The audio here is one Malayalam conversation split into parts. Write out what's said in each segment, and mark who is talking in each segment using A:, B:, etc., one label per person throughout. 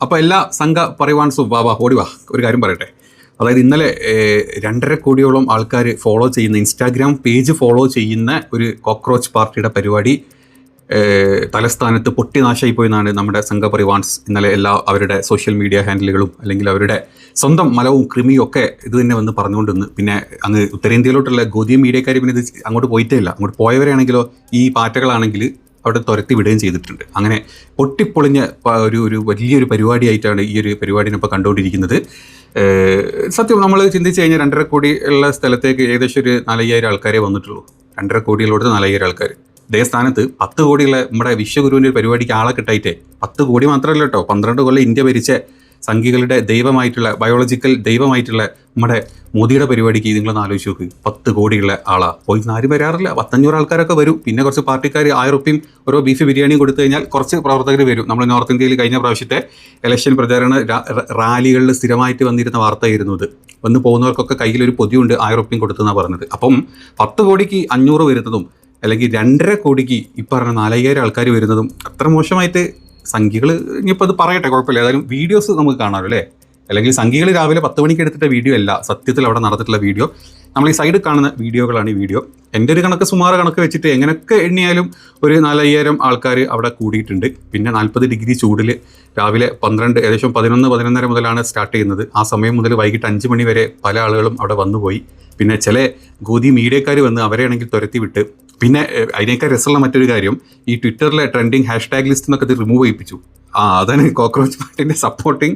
A: അപ്പോൾ എല്ലാ സംഘ പരിവാൻസും വാ ഓടിവാ ഒരു കാര്യം പറയട്ടെ. അതായത് ഇന്നലെ 2.5 കോടിയോളം ആൾക്കാർ ഫോളോ ചെയ്യുന്ന ഇൻസ്റ്റാഗ്രാം പേജ് ഫോളോ ചെയ്യുന്ന ഒരു കോക്രോച്ച് പാർട്ടിയുടെ പരിപാടി തലസ്ഥാനത്ത് പൊട്ടിനാശമായി പോയെന്നാണ് നമ്മുടെ സംഘപരിവാൻസ് ഇന്നലെ എല്ലാ അവരുടെ സോഷ്യൽ മീഡിയ ഹാൻഡിലുകളും അല്ലെങ്കിൽ അവരുടെ സ്വന്തം മലവും കൃമിയും ഒക്കെ ഇത് തന്നെ വന്ന് പറഞ്ഞുകൊണ്ടിരുന്നു. പിന്നെ അങ്ങ് ഉത്തരേന്ത്യയിലോട്ടുള്ള ഗോതി മീഡിയക്കാർ പിന്നെ ഇത് അങ്ങോട്ട് പോയിട്ടേ ഇല്ല. അങ്ങോട്ട് പോയവരാണെങ്കിലോ ഈ പാറ്റകളാണെങ്കിൽ അവിടെ തുരത്തി വിടുകയും ചെയ്തിട്ടുണ്ട്. അങ്ങനെ പൊട്ടിപ്പൊളിഞ്ഞ ഒരു വലിയൊരു പരിപാടിയായിട്ടാണ് ഈ ഒരു പരിപാടിനെ ഇപ്പോൾ കണ്ടുകൊണ്ടിരിക്കുന്നത്. സത്യം നമ്മൾ ചിന്തിച്ച് കഴിഞ്ഞാൽ 2.5 കോടി ഉള്ള സ്ഥലത്തേക്ക് ഏകദേശം ഒരു 4,000 ആൾക്കാരെ വന്നിട്ടുള്ളൂ. 2.5 കോടിയിലോട്ട് 4,000 ആൾക്കാർ. ഇതേ സ്ഥാനത്ത് 10 കോടിയുള്ള നമ്മുടെ വിശ്വഗുരുവിൻ്റെ ഒരു പരിപാടിക്ക് ആളെ കിട്ടായിട്ടേ 10 കോടി മാത്രമല്ല കേട്ടോ, 12 കൊല്ലം ഇന്ത്യ ഭരിച്ച സംഘികളുടെ ദൈവമായിട്ടുള്ള ബയോളജിക്കൽ ദൈവമായിട്ടുള്ള നമ്മുടെ മോദിയുടെ പരിപാടിക്ക് നിങ്ങളൊന്ന് ആലോചിച്ച് നോക്ക്. 10 കോടിയുള്ള ആളാ പോയി ആരും വരാറില്ല. 500 ആൾക്കാരൊക്കെ വരും. പിന്നെ കുറച്ച് പാർട്ടിക്കാർ 1000 റുപ്യയും ഓരോ ബീഫ് ബിരിയാണിയും കൊടുത്തു കഴിഞ്ഞാൽ കുറച്ച് പ്രവർത്തകർ വരും. നമ്മൾ നോർത്ത് ഇന്ത്യയിൽ കഴിഞ്ഞ പ്രാവശ്യത്തെ ഇലക്ഷൻ പ്രചാരണ റാലികളിൽ സ്ഥിരമായിട്ട് വന്നിരുന്ന വാർത്തയായിരുന്നു ഇത്. വന്ന് പോകുന്നവർക്കൊക്കെ കയ്യിലൊരു പൊതിയുണ്ട് 1000 റുപ്യയും കൊടുത്തെന്നാണ് പറഞ്ഞത്. അപ്പം 10 കോടിക്ക് 500 വരുന്നതും അല്ലെങ്കിൽ 2.5 കോടിക്ക് ഈ പറഞ്ഞ 4,000 ആൾക്കാർ വരുന്നതും അത്ര മോശമായിട്ട് സംഖ്യകൾ ഇനിയിപ്പോൾ അത് പറയട്ടെ, കുഴപ്പമില്ല. ഏതായാലും വീഡിയോസ് നമുക്ക് കാണാമല്ലോ അല്ലേ. അല്ലെങ്കിൽ സംഖ്യകൾ രാവിലെ 10 മണിക്ക് എടുത്തിട്ട വീഡിയോ അല്ല സത്യത്തിൽ അവിടെ നടന്നിട്ടുള്ള വീഡിയോ. നമ്മൾ ഈ സൈഡിൽ കാണുന്ന വീഡിയോകളാണ് ഈ വീഡിയോ. എൻ്റെ ഒരു കണക്ക് സുമാറ് കണക്ക് വെച്ചിട്ട് എങ്ങനെയൊക്കെ എണ്ണിയാലും ഒരു 4,000 ആൾക്കാർ അവിടെ കൂടിയിട്ടുണ്ട്. പിന്നെ 40 ഡിഗ്രി ചൂടിൽ രാവിലെ 12 ഏകദേശം 11-11:30 മുതലാണ് സ്റ്റാർട്ട് ചെയ്യുന്നത്. ആ സമയം മുതൽ വൈകിട്ട് 5 മണി വരെ പല ആളുകളും അവിടെ വന്നുപോയി. പിന്നെ ചില ഗോതി മീഡിയക്കാർ വന്ന് അവരെയാണെങ്കിൽ തുരത്തി വിട്ട്. പിന്നെ അതിനേക്കാൾ രസമുള്ള മറ്റൊരു കാര്യം, ഈ ട്വിറ്ററിലെ ട്രെൻഡിങ് ഹാഷ്ടാഗ് ലിസ്റ്റ് എന്നൊക്കെ ഇത് റിമൂവ് ചെയ്യിപ്പിച്ചു. അതാണ് കോക്രോച്ച് പാർട്ടിൻ്റെ സപ്പോർട്ടിങ്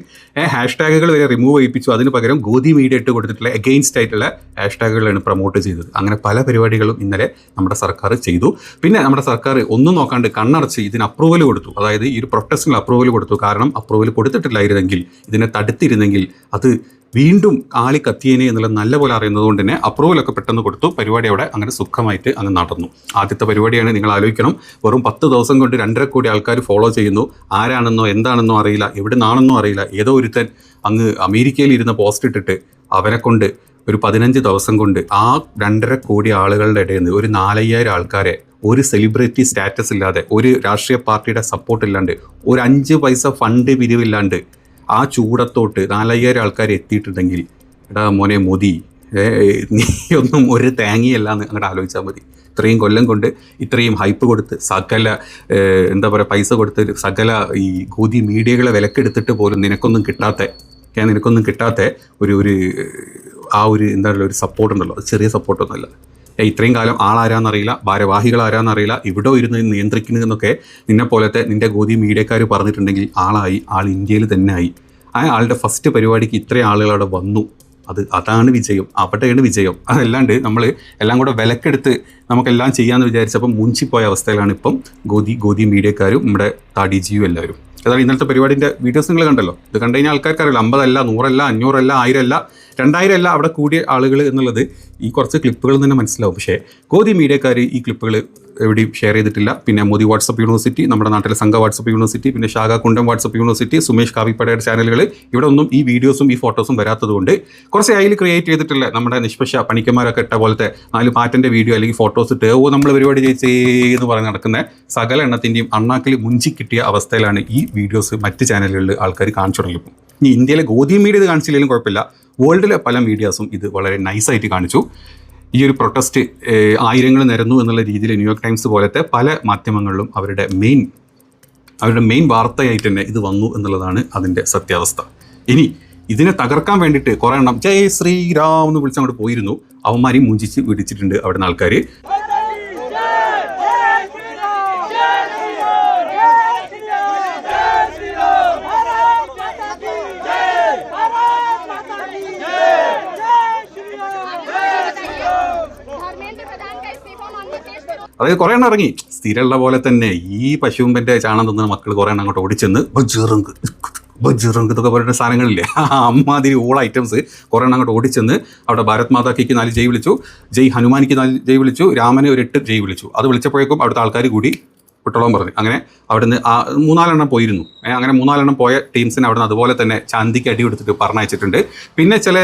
A: ഹാഷ്ടാഗുകൾ വരെ റിമൂവ് ചെയ്യിപ്പിച്ചു. അതിന് പകരം ഗോതി മീഡിയ ഇട്ട് കൊടുത്തിട്ടുള്ള എഗെയിൻസ്റ്റ് ആയിട്ടുള്ള ഹാഷ്ടാഗുകളാണ് പ്രൊമോട്ട് ചെയ്തത്. അങ്ങനെ പല പരിപാടികളും ഇന്നലെ നമ്മുടെ സർക്കാർ ചെയ്തു. പിന്നെ നമ്മുടെ സർക്കാർ ഒന്നും നോക്കാണ്ട് കണ്ണടച്ച് ഇതിന് അപ്രൂവൽ കൊടുത്തു. അതായത് ഈ ഒരു പ്രൊട്ടസ്റ്റിന് അപ്രൂവൽ കൊടുത്തു. കാരണം അപ്രൂവൽ കൊടുത്തിട്ടില്ലായിരുന്നെങ്കിൽ, ഇതിനെ തടുത്തിരുന്നെങ്കിൽ അത് വീണ്ടും ആളി കത്തിയേനെ എന്നുള്ള നല്ല പോലെ അറിയുന്നത് കൊണ്ട് തന്നെ അപ്രൂവലൊക്കെ പെട്ടെന്ന് കൊടുത്തു. പരിപാടി അവിടെ അങ്ങനെ സുഖമായിട്ട് അങ്ങ് നടന്നു. ആദ്യത്തെ പരിപാടിയാണ്. നിങ്ങൾ ആലോചിക്കണം, വെറും 10 ദിവസം കൊണ്ട് 2.5 കോടി ആൾക്കാർ ഫോളോ ചെയ്യുന്നു. ആരാണെന്നോ എന്താണെന്നോ അറിയില്ല, എവിടെ നിന്നാണെന്നോ അറിയില്ല. ഏതോ ഒരുത്തൻ അങ്ങ് അമേരിക്കയിൽ ഇരുന്ന് പോസ്റ്റ് ഇട്ടിട്ട് അവനെ കൊണ്ട് ഒരു 15 ദിവസം കൊണ്ട് ആ 2.5 കോടി ആളുകളുടെ ഇടയിൽ നിന്ന് ഒരു 4,000 ആൾക്കാരെ ഒരു സെലിബ്രിറ്റി സ്റ്റാറ്റസ് ഇല്ലാതെ, ഒരു രാഷ്ട്രീയ പാർട്ടിയുടെ സപ്പോർട്ട് ഇല്ലാണ്ട്, ഒരു 5 പൈസ ഫണ്ട് പിരിവില്ലാണ്ട് ആ ചൂടത്തോട്ട് 4,000 ആൾക്കാർ എത്തിയിട്ടുണ്ടെങ്കിൽ, എടാ മോനെ മോദി, നീ ഒന്നും ഒരു തേങ്ങയല്ല എന്ന് അങ്ങോട്ട് ആലോചിച്ചാൽ മതി. ഇത്രയും കൊല്ലം കൊണ്ട് ഇത്രയും ഹൈപ്പ് കൊടുത്ത് സകല എന്താ പറയുക പൈസ കൊടുത്ത് സകല ഈ ഗോതി മീഡിയകളെ വിലക്കെടുത്തിട്ട് പോലും നിനക്കൊന്നും കിട്ടാത്ത ഒരു ആ ഒരു എന്താ പറയുക ഒരു സപ്പോർട്ട് ഉണ്ടല്ലോ, അത് ചെറിയ സപ്പോർട്ടൊന്നുമല്ല. ഇത്രയും കാലം ആളാരാന്നറിയില്ല, ഭാരവാഹികൾ ആരാന്നറിയില്ല, ഇവിടെ ഇരുന്ന് നിയന്ത്രിക്കുന്നതെന്നൊക്കെ നിന്നെ പോലത്തെ നിൻ്റെ ഗോതി മീഡിയക്കാർ പറഞ്ഞിട്ടുണ്ടെങ്കിൽ ആൾ ഇന്ത്യയിൽ തന്നെ ആയി. ആ ആളുടെ ഫസ്റ്റ് പരിപാടിക്ക് ഇത്രയും ആളുകൾ അവിടെ വന്നു. അതാണ് വിജയം, അവിടെയാണ് വിജയം. അതല്ലാണ്ട് നമ്മൾ എല്ലാം കൂടെ വിലക്കെടുത്ത് നമുക്കെല്ലാം ചെയ്യാമെന്ന് വിചാരിച്ചപ്പം മുഞ്ചിപ്പോയ അവസ്ഥയിലാണ് ഇപ്പം ഗോതി മീഡിയക്കാരും നമ്മുടെ താടിജിയും എല്ലാവരും. അതാണ് ഇന്നലത്തെ പരിപാടിൻ്റെ വീഡിയോസ് നിങ്ങൾ കണ്ടല്ലോ. ഇത് കണ്ടു കഴിഞ്ഞാൽ ആൾക്കാർക്ക് അറിയില്ല, 50 അല്ല, 100 അല്ല, 500 അല്ല, 1000 അല്ല, 2000 അല്ല അവിടെ കൂടിയ ആളുകൾ എന്നുള്ളത് ഈ കുറച്ച് ക്ലിപ്പുകൾ തന്നെ മനസ്സിലാവും. പക്ഷേ ഗോതി മീഡിയക്കാർ ഈ ക്ലിപ്പുകൾ എവിടെയും ഷെയർ ചെയ്തിട്ടില്ല. പിന്നെ മോദി വാട്സപ്പ് യൂണിവേഴ്സിറ്റി, നമ്മുടെ നാട്ടിലെ സംഘ വാട്സപ്പ് യൂണിവേഴ്സിറ്റി, പിന്നെ ശാഖ കുണ്ടം വാട്സപ്പ് യൂണിവേഴ്സിറ്റി, സുമേഷ് കാവിപ്പടയുടെ ചാനലുകൾ, ഇവിടെ ഒന്നും ഈ വീഡിയോസും ഈ ഫോട്ടോസും വരാത്തതുകൊണ്ട് കുറച്ച് അതിൽ ക്രിയേറ്റ് ചെയ്തിട്ടില്ല നമ്മുടെ നിഷ്പക്ഷ പണിക്കന്മാരൊക്കെ ഇട്ട പോലത്തെ 4 പാറ്റൻ്റെ വീഡിയോ അല്ലെങ്കിൽ ഫോട്ടോസ് ഇട്ട് നമ്മൾ പരിപാടി എന്ന് പറഞ്ഞ് നടക്കുന്ന സകല എണ്ണത്തിൻ്റെയും അണ്ണാക്കിൽ മുഞ്ചി കിട്ടിയ അവസ്ഥയിലാണ് ഈ വീഡിയോസ് മറ്റ് ചാനലുകളിൽ ആൾക്കാർ കാണിച്ചു തുടങ്ങിയപ്പോൾ. ഇനി ഇന്ത്യയിലെ ഗോതി മീഡിയ ഇത് കാണിച്ചില്ലെങ്കിലും കുഴപ്പമില്ല, വേൾഡിലെ പല മീഡിയാസും ഇത് വളരെ നൈസായിട്ട് കാണിച്ചു. ഈ ഒരു പ്രൊട്ടസ്റ്റ് 1000 നിരന്നു എന്നുള്ള രീതിയിൽ ന്യൂയോർക്ക് ടൈംസ് പോലത്തെ പല മാധ്യമങ്ങളിലും അവരുടെ മെയിൻ വാർത്തയായിട്ട് തന്നെ ഇത് വന്നു എന്നുള്ളതാണ് അതിൻ്റെ സത്യാവസ്ഥ. ഇനി ഇതിനെ തകർക്കാൻ വേണ്ടിയിട്ട് കുറേ എണ്ണം ജയ് ശ്രീറാം എന്ന് വിളിച്ചങ്ങോട്ട് പോയിരുന്നു. അവന്മാരെയും മുഞ്ചിച്ച് പിടിച്ചിട്ടുണ്ട് അവിടുന്ന് ആൾക്കാർ. അതായത് കുറേ എണ്ണം ഇറങ്ങി സ്ഥിരമുള്ള പോലെ തന്നെ ഈ പശുവിൻ്റെ ചാണം തിന്ന മക്കൾ കുറേ എണ്ണം അങ്ങോട്ട് ഓടിച്ചെന്ന് ബജ്റങ്ക് ഇതൊക്കെ പറയുന്ന സാധനങ്ങളില്ലേ, അമ്മാതിരി ഓൾ ഐറ്റംസ് കുറേ എണ്ണം അങ്ങോട്ട് ഓടിച്ചെന്ന് അവിടെ ഭാരത് മാതാക്ക് 4 ജയ് വിളിച്ചു, ജയ് ഹനുമാനിക്ക് 4 ജയ് വിളിച്ചു, രാമനെ ഒരു 8 ജയ് വിളിച്ചു. അത് വിളിച്ചപ്പോഴേക്കും അവിടുത്തെ ആൾക്കാർ കൂടി വിട്ടോളം പറഞ്ഞു. അങ്ങനെ അവിടുന്ന് 3-4 പോയിരുന്നു. അങ്ങനെ 4 പോയ ടീംസിനെ അവിടുന്ന് അതുപോലെ തന്നെ ചാന്തിക്ക് അടി കൊടുത്തിട്ട് പറഞ്ഞയച്ചിട്ടുണ്ട്. പിന്നെ ചില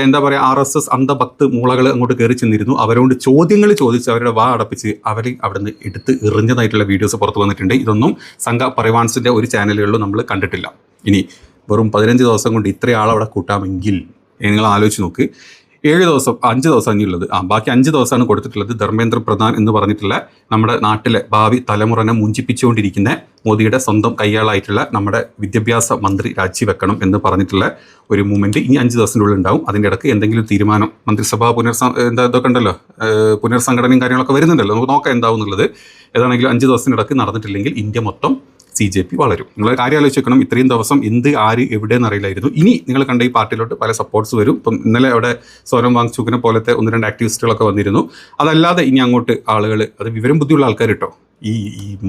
A: എന്താ പറയുക RSS അന്ധഭക്ത് മൂളകൾ അങ്ങോട്ട് കയറി ചെന്നിരുന്നു. അവരോട് ചോദ്യങ്ങൾ ചോദിച്ച് അവരുടെ വാ അടപ്പിച്ച് അവരെ അവിടുന്ന് എടുത്ത് എറിഞ്ഞതായിട്ടുള്ള വീഡിയോസ് പുറത്ത് വന്നിട്ടുണ്ട്. ഇതൊന്നും സംഘ പരിവാൻസിൻ്റെ ഒരു ചാനലുകളിലും നമ്മൾ കണ്ടിട്ടില്ല. ഇനി വെറും 15 ദിവസം കൊണ്ട് ഇത്രയും ആളവിടെ കൂട്ടാമെങ്കിൽ നിങ്ങൾ ആലോചിച്ച് നോക്ക്. 5 ദിവസം ഇനിയുള്ളത്. ബാക്കി 5 ദിവസമാണ് കൊടുത്തിട്ടുള്ളത്. ധർമ്മേന്ദ്ര പ്രധാൻ എന്ന് പറഞ്ഞിട്ടുള്ള നമ്മുടെ നാട്ടിലെ ഭാവി തലമുറനെ മുഞ്ചിപ്പിച്ചുകൊണ്ടിരിക്കുന്ന മോദിയുടെ സ്വന്തം കയ്യാളായിട്ടുള്ള നമ്മുടെ വിദ്യാഭ്യാസ മന്ത്രി രാജിവെക്കണം എന്ന് പറഞ്ഞിട്ടുള്ള ഒരു മൂവ്മെൻറ്റ് ഇനി 5 ദിവസത്തിനുള്ളിൽ ഉണ്ടാവും. അതിൻ്റെ ഇടയ്ക്ക് എന്തെങ്കിലും തീരുമാനം മന്ത്രിസഭ ഇതൊക്കെ ഉണ്ടല്ലോ, പുനർസംഘടനയും കാര്യങ്ങളൊക്കെ വരുന്നുണ്ടല്ലോ, നമുക്ക് നോക്കാം എന്താവും എന്നുള്ളത്. ഏതാണെങ്കിലും 5 ദിവസത്തിനിടയ്ക്ക് നടന്നിട്ടില്ലെങ്കിൽ ഇന്ത്യ മൊത്തം CJP വളരും. നിങ്ങൾ കാര്യം ആലോചിച്ച് വെക്കണം. ഇത്രയും ദിവസം ആര് എവിടെയെന്ന് അറിയില്ലായിരുന്നു. ഇനി നിങ്ങൾ കണ്ട ഈ പാർട്ടിയിലോട്ട് പല സപ്പോർട്ട്സ് വരും. ഇപ്പം ഇന്നലെ അവിടെ സോനം വാങ്ചുക്കിനെ പോലത്തെ 1-2 ആക്ടിവിസ്റ്റുകളൊക്കെ വന്നിരുന്നു. അതല്ലാതെ ഇനി അങ്ങോട്ട് ആളുകൾ, അത് വിവരം ബുദ്ധിയുള്ള ആൾക്കാർ കേട്ടോ, ഈ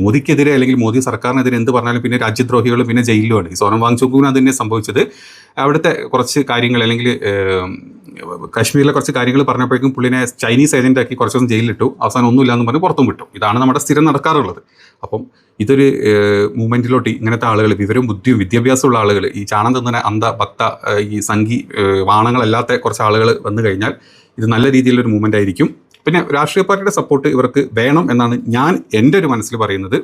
A: മോദിക്കെതിരെ അല്ലെങ്കിൽ മോദി സർക്കാരിനെതിരെ എന്ത് പറഞ്ഞാലും പിന്നെ രാജ്യദ്രോഹികളും പിന്നെ ജയിലുമാണ്. ഈ സോനം വാങ്ചുക്കിന് അത് തന്നെ സംഭവിച്ചത്. അവിടുത്തെ കുറച്ച് കാര്യങ്ങൾ അല്ലെങ്കിൽ കാശ്മീരിലെ കുറച്ച് കാര്യങ്ങൾ പറഞ്ഞപ്പോഴേക്കും പുള്ളിനെ ചൈനീസ് ഏജൻ്റാക്കി കുറച്ച് ദിവസം ജയിലിലിട്ടു. അവസാനം ഒന്നുമില്ല എന്ന് പറഞ്ഞ് പുറത്തും വിട്ടു. ഇതാണ് നമ്മുടെ സ്ഥിരം നടക്കാറുള്ളത്. അപ്പം ഇതൊരു മൂവ്മെൻറ്റിലോട്ട് ഇങ്ങനത്തെ ആളുകൾ, വിവരവും ബുദ്ധിയും വിദ്യാഭ്യാസമുള്ള ആളുകൾ, ഈ ചാണം തിന്നുന്ന ഭക്ത ഈ സംഘി വാണങ്ങളല്ലാത്ത കുറച്ച് ആളുകൾ വന്നു കഴിഞ്ഞാൽ ഇത് നല്ല രീതിയിലൊരു മൂവ്മെൻ്റ് ആയിരിക്കും. പിന്നെ രാഷ്ട്രീയ പാർട്ടിയുടെ സപ്പോർട്ട് ഇവർക്ക് വേണം എന്നാണ് ഞാൻ എൻ്റെ ഒരു മനസ്സിൽ പറയുന്നത്.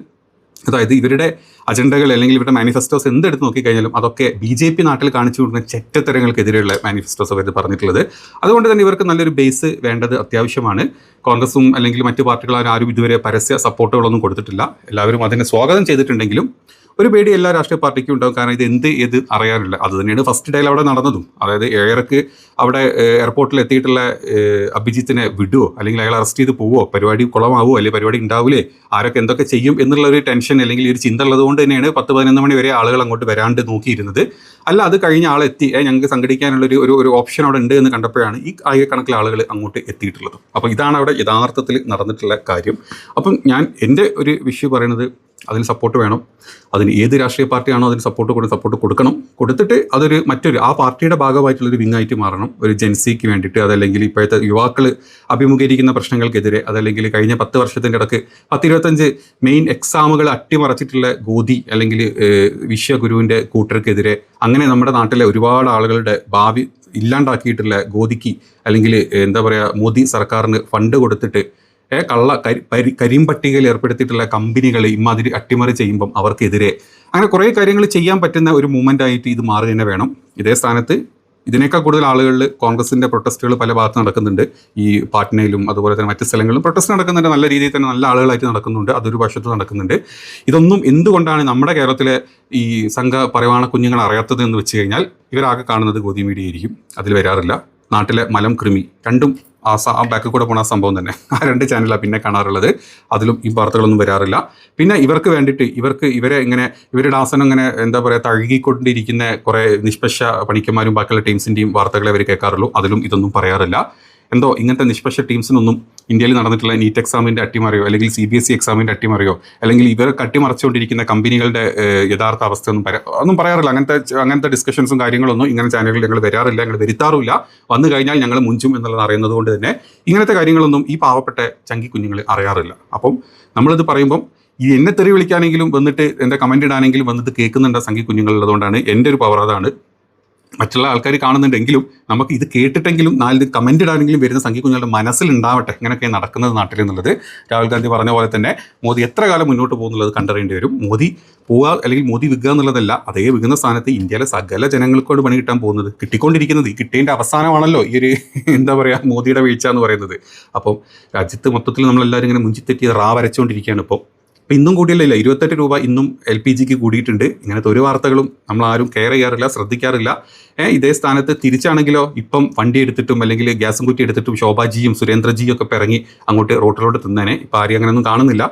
A: അതായത് ഇവരുടെ അജണ്ടകൾ അല്ലെങ്കിൽ ഇവരുടെ മാനിഫെസ്റ്റോസ് എന്തെടുത്ത് നോക്കിക്കഴിഞ്ഞാലും അതൊക്കെ BJP നാട്ടിൽ കാണിച്ചു കൊടുക്കുന്ന ചെറ്റത്തരങ്ങൾക്കെതിരെയുള്ള മാനിഫെസ്റ്റോസ് അവർ പറഞ്ഞിട്ടുള്ളത്. അതുകൊണ്ട് തന്നെ ഇവർക്ക് നല്ലൊരു ബേസ് വേണ്ടത് അത്യാവശ്യമാണ്. കോൺഗ്രസും അല്ലെങ്കിൽ മറ്റു പാർട്ടികളും ആരും ഇതുവരെ പരസ്യ സപ്പോർട്ടുകളൊന്നും കൊടുത്തിട്ടില്ല. എല്ലാവരും അതിനെ സ്വാഗതം ചെയ്തിട്ടുണ്ടെങ്കിലും ഒരു പേടി എല്ലാ രാഷ്ട്രീയ പാർട്ടിക്കും ഉണ്ടാകും. കാരണം ഇത് ഏത് അറിയാറില്ല. അത് തന്നെയാണ് ഫസ്റ്റ് ഡേയിൽ അവിടെ നടന്നതും. അതായത് ഏഴരക്ക് അവിടെ എയർപോർട്ടിൽ എത്തിയിട്ടുള്ള അഭിജിത്തിനെ വിടുവോ അല്ലെങ്കിൽ അയാൾ അറസ്റ്റ് ചെയ്ത് പോവോ, പരിപാടി കുളമാവോ, അല്ലെങ്കിൽ പരിപാടി ഉണ്ടാവില്ലേ, ആരൊക്കെ എന്തൊക്കെ ചെയ്യും എന്നുള്ള ഒരു ടെൻഷൻ അല്ലെങ്കിൽ ഒരു ചിന്ത ഉള്ളത് കൊണ്ട് തന്നെയാണ് 10-11 മണി വരെ ആളുകൾ അങ്ങോട്ട് വരാണ്ട് നോക്കിയിരുന്നത്. അല്ല, അത് കഴിഞ്ഞ ആളെത്തി ഞങ്ങൾക്ക് സംഘടിക്കാനുള്ളൊരു ഒരു ഓപ്ഷൻ അവിടെ ഉണ്ട് എന്ന് കണ്ടപ്പോഴാണ് ഈ ആയിരക്കണക്കിന് ആളുകൾ അങ്ങോട്ട് എത്തിയിട്ടുള്ളത്. അപ്പോൾ ഇതാണ് അവിടെ യഥാർത്ഥത്തിൽ നടന്നിട്ടുള്ള കാര്യം. അപ്പം ഞാൻ എൻ്റെ ഒരു വിഷയം പറയുന്നത്, അതിന് സപ്പോർട്ട് വേണം. അതിന് ഏത് രാഷ്ട്രീയ പാർട്ടിയാണോ അതിന് സപ്പോർട്ട് കൊടുക്കണം. കൊടുത്തിട്ട് അതൊരു ആ പാർട്ടിയുടെ ഭാഗമായിട്ടുള്ളൊരു വിങ്ങായിട്ട് മാറണം. ഒരു ജെൻസിക്ക് വേണ്ടിയിട്ട്, അതല്ലെങ്കിൽ ഇപ്പോഴത്തെ യുവാക്കൾ അഭിമുഖീകരിക്കുന്ന പ്രശ്നങ്ങൾക്കെതിരെ, അതല്ലെങ്കിൽ കഴിഞ്ഞ 10 വർഷത്തിൻ്റെ ഇടയ്ക്ക് 10-25 മെയിൻ എക്സാമുകൾ അട്ടിമറിച്ചിട്ടുള്ള ഗോദി അല്ലെങ്കിൽ വിശ്വഗുരുവിൻ്റെ കൂട്ടർക്കെതിരെ, അങ്ങനെ നമ്മുടെ നാട്ടിലെ ഒരുപാട് ആളുകളുടെ ഭാവി ഇല്ലാണ്ടാക്കിയിട്ടുള്ള ഗോദിക്ക് അല്ലെങ്കിൽ എന്താ പറയുക മോദി സർക്കാരിന് ഫണ്ട് കൊടുത്തിട്ട് കരിമ്പട്ടികയിൽ ഏർപ്പെടുത്തിയിട്ടുള്ള കമ്പനികൾ ഇമാതിരി അട്ടിമറി ചെയ്യുമ്പം അവർക്കെതിരെ അങ്ങനെ കുറേ കാര്യങ്ങൾ ചെയ്യാൻ പറ്റുന്ന ഒരു മൂവ്മെൻ്റ് ആയിട്ട് ഇത് മാറി തന്നെ വേണം. ഇതേ സ്ഥാനത്ത് ഇതിനേക്കാൾ കൂടുതൽ ആളുകളിൽ കോൺഗ്രസിൻ്റെ പ്രൊട്ടസ്റ്റുകൾ പല ഭാഗത്ത് നടക്കുന്നുണ്ട്. ഈ പാട്നയിലും അതുപോലെ തന്നെ മറ്റ് സ്ഥലങ്ങളിലും പ്രൊട്ടസ്റ്റ് നടക്കുന്നുണ്ട്. നല്ല രീതിയിൽ തന്നെ നല്ല ആളുകളായിട്ട് നടക്കുന്നുണ്ട്. അതൊരു വശത്ത് നടക്കുന്നുണ്ട്. ഇതൊന്നും എന്തുകൊണ്ടാണ് നമ്മുടെ കേരളത്തിലെ ഈ സംഘ പരിവാണ കുഞ്ഞുങ്ങൾ അറിയാത്തത് എന്ന് വെച്ച് കഴിഞ്ഞാൽ, ഇവരാകെ കാണുന്നത് ഗോദി മീഡിയ ആയിരിക്കും. അതിൽ വരാറില്ല നാട്ടിലെ മലം കൃമി രണ്ടും ആ ബാക്കിൽ കൂടെ പോണ സംഭവം തന്നെ. ആ 2 ചാനലാണ് പിന്നെ കാണാറുള്ളത്. അതിലും ഈ വാർത്തകളൊന്നും വരാറില്ല. പിന്നെ ഇവർക്ക് വേണ്ടിയിട്ട് ഇവരെ ഇങ്ങനെ ഇവരുടെ ആസനം ഇങ്ങനെ എന്താ പറയുക തഴുകിക്കൊണ്ടിരിക്കുന്ന കുറേ നിഷ്പക്ഷ പണിക്കന്മാരും ബാക്കിയുള്ള ടീംസിൻ്റെയും വാർത്തകളെ അവർ കേൾക്കാറുള്ളൂ. അതിലും ഇതൊന്നും പറയാറില്ല. എന്തോ ഇങ്ങനത്തെ നിഷ്പക്ഷ ടീംസിനൊന്നും ഇന്ത്യയിൽ നടന്നിട്ടുള്ള നീറ്റ് എക്സാമിൻ്റെ അട്ടിമറിയോ അല്ലെങ്കിൽ CBSE എക്സാമിൻ്റെ അട്ടിമറിയോ അല്ലെങ്കിൽ ഇവർക്ക് അട്ടിമറിച്ചുകൊണ്ടിരിക്കുന്ന കമ്പനികളുടെ യഥാർത്ഥ അവസ്ഥ ഒന്നും പറയാറില്ല. അങ്ങനത്തെ ഡിസ്കഷൻസും കാര്യങ്ങളൊന്നും ഇങ്ങനെ ചാനലുകളിൽ ഞങ്ങൾ വരാറില്ല, ഞങ്ങൾ വരുത്താറുമില്ല. വന്നു കഴിഞ്ഞാൽ ഞങ്ങൾ മുഞ്ചും എന്നുള്ളത് അറിയുന്നത് കൊണ്ട് തന്നെ ഇങ്ങനത്തെ കാര്യങ്ങളൊന്നും ഈ പാവപ്പെട്ട ചങ്കി കുഞ്ഞുങ്ങൾ അറിയാറില്ല. അപ്പം നമ്മളിത് പറയുമ്പം ഈ എന്നെ തെറി വിളിക്കാനെങ്കിലും വന്നിട്ട് എൻ്റെ കമൻ്റ് ഇടാനെങ്കിലും വന്നിട്ട് കേൾക്കുന്നുണ്ട് സംഘി കുഞ്ഞുങ്ങളുള്ളതുകൊണ്ടാണ് എൻ്റെ ഒരു പവർ. അതാണ്. മറ്റുള്ള ആൾക്കാർ കാണുന്നുണ്ടെങ്കിലും നമുക്ക് ഇത് കേട്ടിട്ടെങ്കിലും 4 കമൻ്റ് ഇടാനെങ്കിലും വരുന്ന സംഘി കുഞ്ഞുങ്ങളുടെ മനസ്സിലുണ്ടാവട്ടെ ഇങ്ങനെയൊക്കെ നടക്കുന്നത് നാട്ടിൽ എന്നുള്ളത്. രാഹുൽ ഗാന്ധി പറഞ്ഞ പോലെ തന്നെ മോദി എത്ര കാലം മുന്നോട്ട് പോകുന്നുള്ളത് കണ്ടറിയേണ്ടി വരും. മോദി പോവുക അല്ലെങ്കിൽ മോദി വിൽക്കുക എന്നുള്ളതല്ല, അതേ വിൽക്കുന്ന സ്ഥാനത്ത് ഇന്ത്യയിലെ സകല ജനങ്ങൾക്കോട് പണി കിട്ടാൻ പോകുന്നത്, കിട്ടിക്കൊണ്ടിരിക്കുന്നത്, കിട്ടേണ്ട അവസാനമാണല്ലോ ഈ ഒരു എന്താ പറയുക മോദിയുടെ വീഴ്ച എന്ന് പറയുന്നത്. അപ്പം രാജ്യത്ത് മൊത്തത്തിൽ നമ്മളെല്ലാവരും ഇങ്ങനെ മുഞ്ചിത്തെറ്റി വരച്ചുകൊണ്ടിരിക്കുകയാണ്. ഇപ്പം ഇന്നും കൂടിയല്ല, 28 രൂപ ഇന്നും LPGക്ക് കൂടിയിട്ടുണ്ട്. ഇങ്ങനത്തെ ഒരു വാർത്തകളും നമ്മളാരും കെയർ ചെയ്യാറില്ല, ശ്രദ്ധിക്കാറില്ല. ഇതേ സ്ഥാനത്ത് തിരിച്ചാണെങ്കിലോ ഇപ്പം വണ്ടി എടുത്തിട്ടും അല്ലെങ്കിൽ ഗ്യാസും കുറ്റി എടുത്തിട്ടും ശോഭാജിയും സുരേന്ദ്രജിയും ഒക്കെ ഇറങ്ങി അങ്ങോട്ട് റോട്ടിലോട്ട് തിന്നേനെ. ഇപ്പം ആരും അങ്ങനെയൊന്നും കാണുന്നില്ല.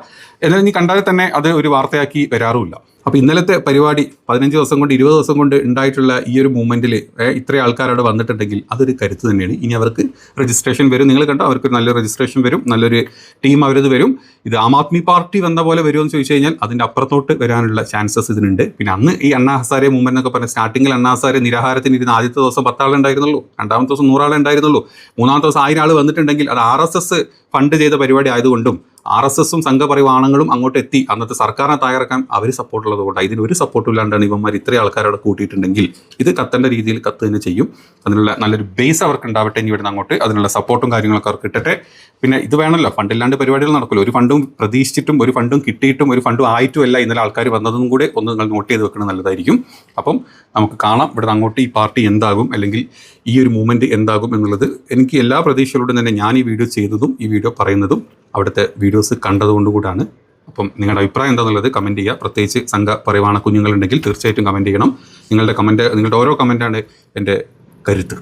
A: എന്നാൽ ഇനി കണ്ടാൽ തന്നെ അത് ഒരു വാർത്തയാക്കി വരാറുമില്ല. അപ്പോൾ ഇന്നലത്തെ പരിപാടി 15 ദിവസം കൊണ്ട് 20 ദിവസം കൊണ്ട് ഉണ്ടായിട്ടുള്ള ഈ ഒരു മൂവ്മെൻറ്റിൽ ഇത്രയും ആൾക്കാരവിടെ വന്നിട്ടുണ്ടെങ്കിൽ അതൊരു കരുത്ത് തന്നെയാണ്. ഇനി അവർക്ക് രജിസ്ട്രേഷൻ വരും. നിങ്ങൾ കണ്ടോ, അവർക്ക് നല്ലൊരു രജിസ്ട്രേഷൻ വരും, നല്ലൊരു ടീം അവരത് വരും. ഇത് ആം ആദ്മി പാർട്ടി വന്ന പോലെ വരുമെന്ന് ചോദിച്ചു കഴിഞ്ഞാൽ അതിൻ്റെ അപ്പുറത്തോട്ട് വരാനുള്ള ചാൻസസ് ഇതിനുണ്ട്. പിന്നെ അന്ന് ഈ അണ്ണാ ഹസാരെ മൂവ്മെൻ്റ് എന്നൊക്കെ പറഞ്ഞാൽ സ്റ്റാർട്ടിങ്ങിൽ അണ്ണാ ഹസാരെ നിരാഹാരത്തിന് ഇരുന്ന് ആദ്യത്തെ ദിവസം 10 ആളെ ഉണ്ടായിരുന്നുള്ളൂ, രണ്ടാമത്തെ ദിവസം 100 ആളെ ഉണ്ടായിരുന്നുള്ളൂ, മൂന്നാമത്തെ ദിവസം 1000 ആൾ വന്നിട്ടുണ്ടെങ്കിൽ അത് RSS ഫണ്ട് ചെയ്ത പരിപാടി ആയതുകൊണ്ടും RSSും സംഘപരിവാണങ്ങളും അങ്ങോട്ട് എത്തി അന്നത്തെ സർക്കാരിനെ തയ്യാറാക്കാൻ അവർ സപ്പോർട്ടുള്ളത് കൊണ്ടാണ്. ഇതിനൊരു സപ്പോർട്ടും ഇല്ലാണ്ടാണ് ഇവന്മാർ ഇത്രയും ആൾക്കാരോട് കൂട്ടിയിട്ടുണ്ടെങ്കിൽ ഇത് കത്തേണ്ട രീതിയിൽ കത്ത് തന്നെ ചെയ്യും. അതിനുള്ള നല്ലൊരു ബേസ് അവർക്ക് ഉണ്ടാവട്ടെ ഇനി ഇവിടുന്ന് അങ്ങോട്ട്. അതിനുള്ള സപ്പോർട്ടും കാര്യങ്ങളൊക്കെ അവർക്ക് കിട്ടട്ടെ. പിന്നെ ഇത് വേണമല്ലോ, ഫണ്ടില്ലാണ്ട് പരിപാടികൾ നടക്കില്ല. ഒരു ഫണ്ടും പ്രതീക്ഷിച്ചിട്ടും ഒരു ഫണ്ടും കിട്ടിയിട്ടും ഒരു ഫണ്ടും ആയിട്ടും അല്ല ഇന്നലെ ആൾക്കാർ വന്നതും കൂടെ ഒന്ന് നിങ്ങൾ നോട്ട് ചെയ്ത് വെക്കുന്നത് നല്ലതായിരിക്കും. അപ്പം നമുക്ക് കാണാം ഇവിടുന്ന് അങ്ങോട്ട് ഈ പാർട്ടി എന്താകും, അല്ലെങ്കിൽ ഈ ഒരു മൂവ്മെൻറ്റ് എന്താകും എന്നുള്ളത്. എനിക്ക് എല്ലാ പ്രതീക്ഷകളോടും തന്നെ ഞാൻ ഈ വീഡിയോ ചെയ്തതും ഈ വീഡിയോ പറയുന്നതും അവിടുത്തെ വീഡിയോസ് കണ്ടതുകൊണ്ടുകൂടാണ്. അപ്പം നിങ്ങളുടെ അഭിപ്രായം എന്താണെന്നുള്ളത് കമൻറ്റ് ചെയ്യുക. പ്രത്യേകിച്ച് സംഘപരിവാണ കുഞ്ഞുങ്ങളുണ്ടെങ്കിൽ തീർച്ചയായിട്ടും കമൻറ്റ് ചെയ്യണം. നിങ്ങളുടെ ഓരോ കമൻറ്റാണ് എൻ്റെ കരുത്ത്.